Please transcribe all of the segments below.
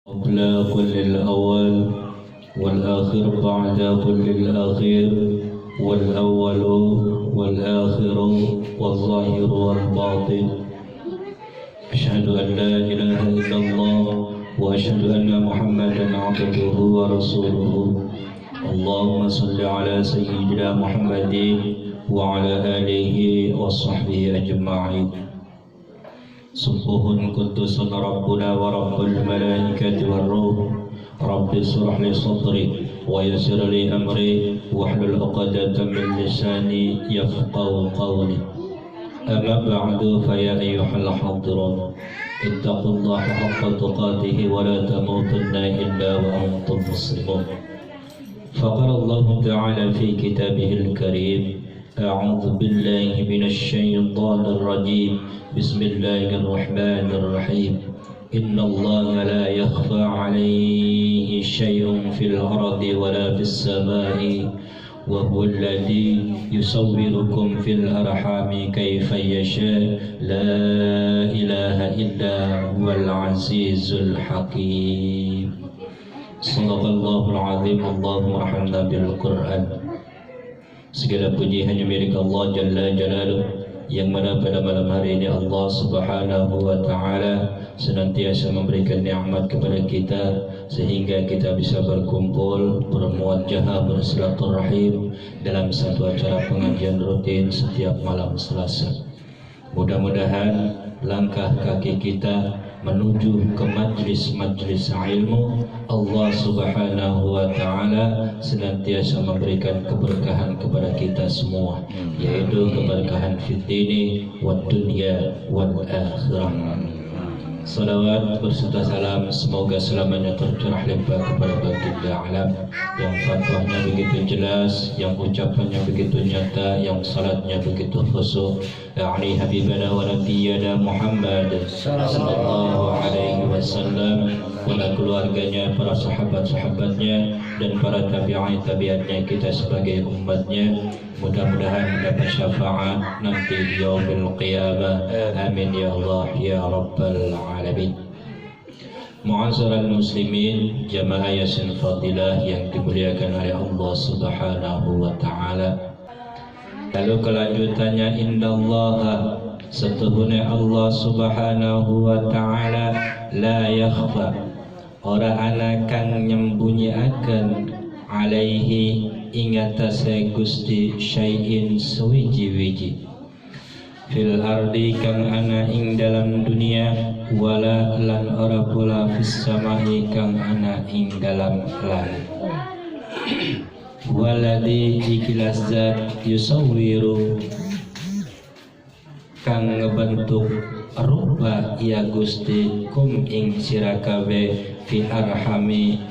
قبل كل الأول والآخر بعد كل الآخر والأول والآخر والظاهر والباطن. أشهد أن لا إله إلا الله وأشهد أن محمدا عبده ورسوله. اللهم صل على سيدنا محمد وعلى آله وصحبه أجمعين. سبح قدوس ربنا ورب الملائكة والروح. رب اشرح لي صدري ويسر لي أمري واحلل عقدة من لساني يفقهوا قولي. أما بعد فيا أيها الحاضرون اتقوا الله حق تقاته ولا تموتن إلا وأنتم مسلمون. فقال الله تعالى في كتابه الكريم: أعوذ بالله من الشيطان الرجيم. بسم الله الرحمن الرحيم. إن الله لا يخفى عليه شيء في الأرض ولا في السماء وهو الذي يصوركم في الأرحام كيف يشاء لا إله إلا هو العزيز الحكيم. صدق الله العظيم. اللهم ارحمنا بالقرآن. Segala puji hanya milik Allah Jalla Jalaluh, yang mana pada malam hari ini Allah Subhanahu wa Ta'ala senantiasa memberikan nikmat kepada kita sehingga kita bisa berkumpul, bermuajahah, bersilaturahim dalam satu acara pengajian rutin setiap malam Selasa. Mudah-mudahan langkah kaki kita menuju ke majlis-majlis ilmu Allah Subhanahu wa Ta'ala senantiasa memberikan keberkahan kepada kita semua, yaitu keberkahan fid dini wad dunya wal akhirah. Salawat berserta salam semoga selamanya tercurah limpah kepada baginda alam yang fatwahnya begitu jelas, yang ucapannya begitu nyata, yang salatnya begitu khusyuk, yakni habibana wa nabiyyana Muhammad sallallahu alaihi wasallam, kepada keluarganya, para sahabat-sahabatnya dan para tabi'in-tabi'atnya, kita sebagai umatnya. Mudah-mudahan mendapat syafaat nanti di yaumil qiyamah. Amin ya Allah ya rabbal alamin. Mu'azzaral muslimin, jamaah Yasin Fadilah yang dimuliakan oleh Allah Subhanahu wa Ta'ala. Lalu kelanjutannya, innallaha, setuhune Allah Subhanahu wa Ta'ala, la yakhfa, ora ana kang nyembunyiaken, alaihi ingatase Gusti syai'in sewiji-wiji, fil ardi kang ana ing dalam dunia, wala lan ora pula fis samai kang ana ing dalam langit. Waladi ikilas zat yusawwiru kang ngebentuk rupa ya Gusti kum ing sira kabeh fi arhami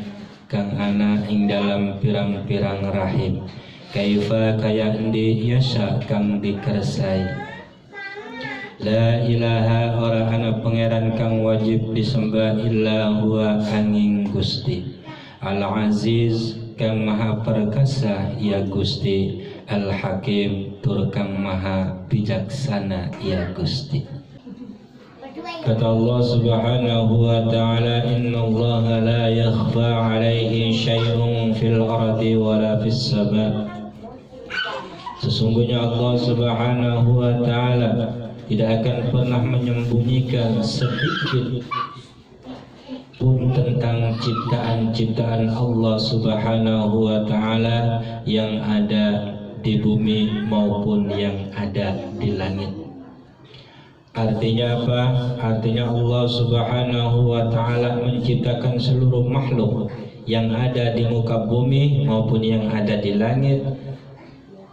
kang ana ing dalam pirang-pirang rahim, kaifa kaya endi yasa kang dikersai. La ilaha, ora ana pangeran kang wajib disembah illa huwa angin Gusti, Al-Aziz kang maha perkasa ya Gusti, Al-Hakim tur kang maha bijaksana ya Gusti. Kata Allah Subhanahu wa Ta'ala, innallaha la yakhfa alaihi syai'un fil ardi wala fis sama. Sesungguhnya Allah Subhanahu wa Ta'ala tidak akan pernah menyembunyikan sedikit pun tentang ciptaan-ciptaan Allah Subhanahu wa Ta'ala yang ada di bumi maupun yang ada di langit. Artinya apa? Artinya Allah Subhanahu wa Ta'ala menciptakan seluruh makhluk yang ada di muka bumi maupun yang ada di langit,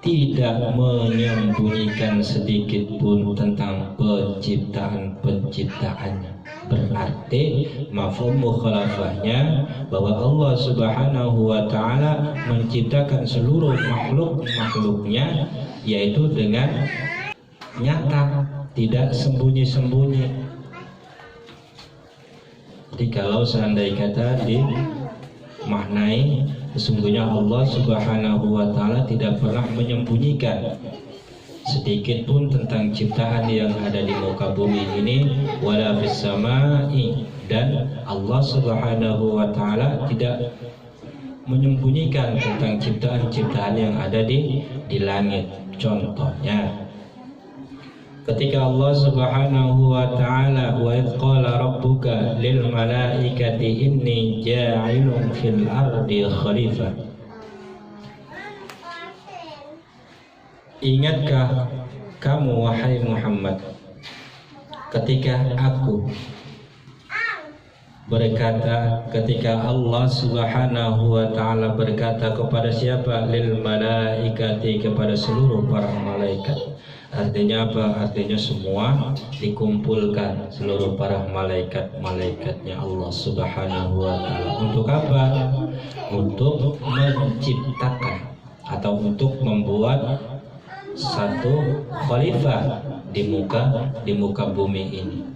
tidak menyembunyikan sedikit pun tentang penciptaan-penciptaannya. Berarti mafhum mukhalafahnya bahwa Allah Subhanahu wa Ta'ala menciptakan seluruh makhluknya yaitu dengan nyata, tidak sembunyi-sembunyi. Jadi kalau seandainya kata dimaknai, sesungguhnya Allah Subhanahu wa Ta'ala tidak pernah menyembunyikan sedikit pun tentang ciptaan yang ada di muka bumi ini, wala fis samai, dan Allah Subhanahu wa taala tidak menyembunyikan tentang ciptaan-ciptaan yang ada di langit. Contohnya ketika Allah Subhanahu wa taala, wa idz qala rabbuka lil malaikati inni ja'ilun fil ardi khalifah. Ingatkah kamu wahai Muhammad ketika aku berkata, ketika Allah Subhanahu wa taala berkata kepada siapa? Lil malaikati, kepada seluruh para malaikat. Artinya apa? Artinya semua dikumpulkan, seluruh para malaikat-malaikatnya Allah Subhanahu wa taala. Untuk apa? Untuk menciptakan atau untuk membuat satu khalifah di muka bumi ini.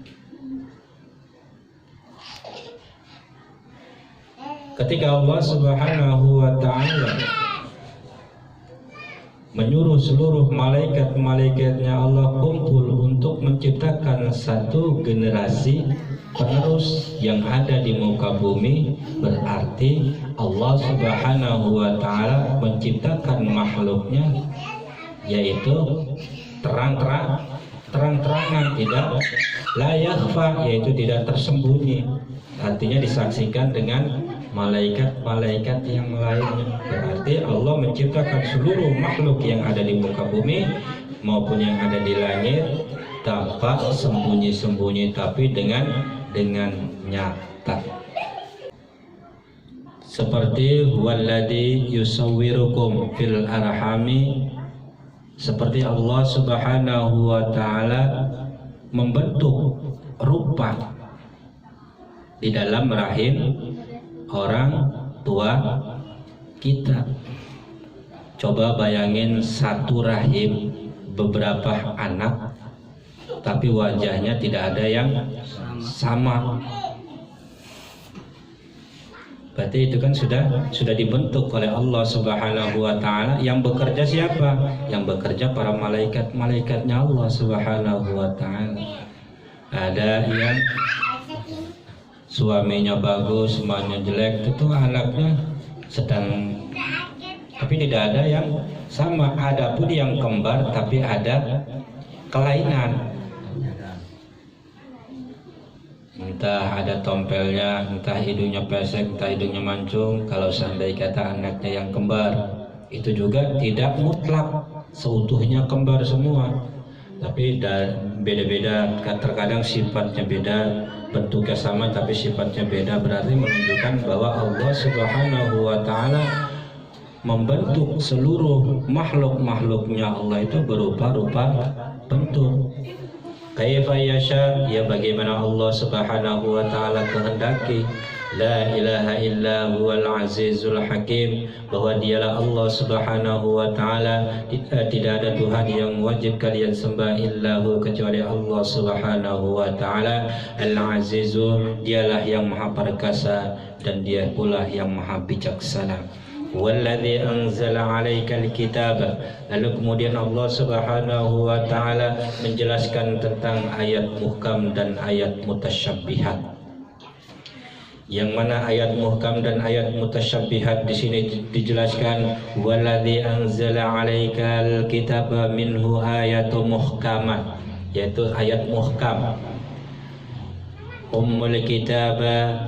Ketika Allah Subhanahu wa taala menyuruh seluruh malaikat-malaikatnya Allah kumpul untuk menciptakan satu generasi penerus yang ada di muka bumi, berarti Allah Subhanahu wa taala menciptakan makhluknya, yaitu terang-terangan, tidak la yakhfa, yaitu tidak tersembunyi. Artinya disaksikan dengan malaikat-malaikat yang lainnya. Berarti Allah menciptakan seluruh makhluk yang ada di muka bumi maupun yang ada di langit tanpa sembunyi-sembunyi, tapi dengan nyata. Seperti walladzi yusawwirukum fil arhami, seperti Allah Subhanahu wa taala membentuk rupa di dalam rahim orang tua kita. Coba bayangin satu rahim beberapa anak, tapi wajahnya tidak ada yang sama. Berarti itu kan sudah dibentuk oleh Allah Subhanahu wa taala. Yang bekerja siapa? Yang bekerja para malaikat-malaikatnya Allah Subhanahu wa taala. Ada yang suaminya bagus, semuanya jelek, itu anaknya sedang, tapi tidak ada yang sama. Adapun yang kembar tapi ada kelainan, entah ada tompelnya, entah hidungnya pesek, entah hidungnya mancung. Kalau seandainya kata anaknya yang kembar, itu juga tidak mutlak seutuhnya kembar semua, tapi beda-beda. Terkadang sifatnya beda, bentuknya sama tapi sifatnya beda. Berarti menunjukkan bahwa Allah Subhanahu wa taala membentuk seluruh makhluk-makhluknya Allah itu berupa-rupa bentuk. Kaifa yasha, ya bagaimana Allah Subhanahu wa taala kehendaki. La ilaha illa huwal azizul hakim, bahwa dialah Allah Subhanahu wa taala, tidak ada Tuhan yang wajib kalian sembah illahu, kecuali Allah Subhanahu wa taala. Al-azizu, dialah yang maha perkasa dan dia pula yang maha bijaksana. Walladzi anzala 'alaikal kitaba, lalu kemudian Allah Subhanahu wa taala menjelaskan tentang ayat muhkam dan ayat mutasyabbihat. Yang mana ayat muhkam dan ayat mutasyabbihat di sini dijelaskan, walladzi anzala 'alaikal kitaba minhu ayatun muhkamah, yaitu ayat muhkam. Ummul kitaba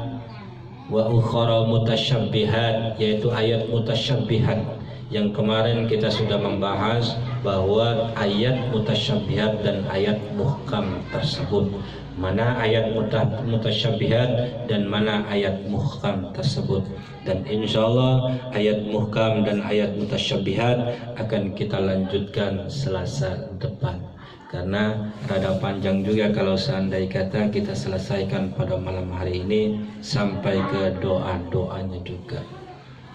wa ukhra mutasyabbihat, yaitu ayat mutasyabbihat. Yang kemarin kita sudah membahas bahwa ayat mutasyabbihat dan ayat muhkam tersebut, mana ayat mutasyabbihat dan mana ayat muhkam tersebut. Dan insyaallah ayat muhkam dan ayat mutasyabbihat akan kita lanjutkan Selasa depan, karena rada panjang juga kalau seandainya kata kita selesaikan pada malam hari ini sampai ke doa-doanya juga,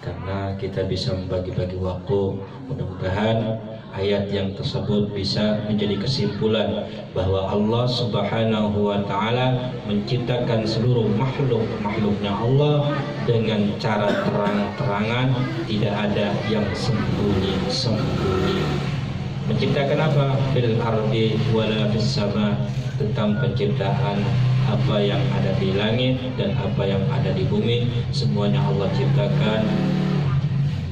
karena kita bisa membagi-bagi waktu. Mudah-mudahan ayat yang tersebut bisa menjadi kesimpulan bahwa Allah Subhanahu wa taala menciptakan seluruh makhluknya Allah dengan cara terang-terangan, tidak ada yang sembunyi-sembunyi. Menciptakan apa? Fil ardi wala fis sama, tentang penciptaan apa yang ada di langit dan apa yang ada di bumi, semuanya Allah ciptakan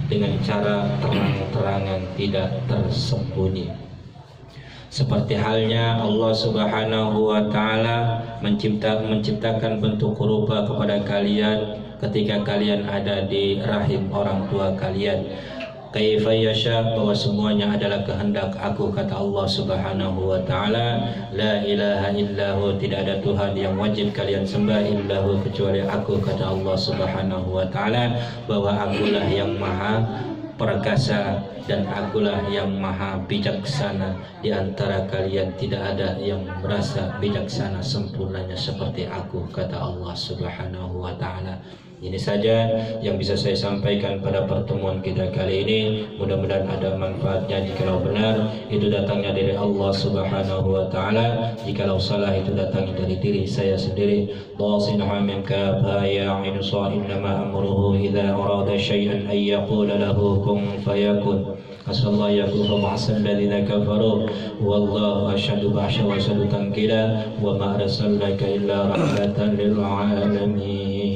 dengan cara terang-terangan, tidak tersembunyi. Seperti halnya Allah Subhanahu wa taala menciptakan bentuk rupa kepada kalian ketika kalian ada di rahim orang tua kalian. Kaifa yasha, bahwa semuanya adalah kehendak Aku, kata Allah Subhanahu wa taala. La ilaha illahu, tidak ada Tuhan yang wajib kalian sembah illahu kecuali Aku, kata Allah Subhanahu wa taala, bahwa Akulah yang maha perkasa dan Akulah yang maha bijaksana. Di antara kalian tidak ada yang merasa bijaksana sempurnanya seperti Aku, kata Allah Subhanahu wa taala. Ini saja yang bisa saya sampaikan pada pertemuan kita kali ini. Mudah-mudahan ada manfaatnya. Jikalau benar itu datangnya dari Allah Subhanahu wa taala, jikalau salah itu datangnya dari diri saya sendiri. Dhasinha min kafa ya ain sa innama amruhu idza arada syai'an ay yaqula lahu kun fayakun. Asallallahu yaqufu ma'asal ladzina kafaru wallahu asyhadu ba'sya wa asyhadu tankila wa ma arsalnaka illa rahmatan lil alamin.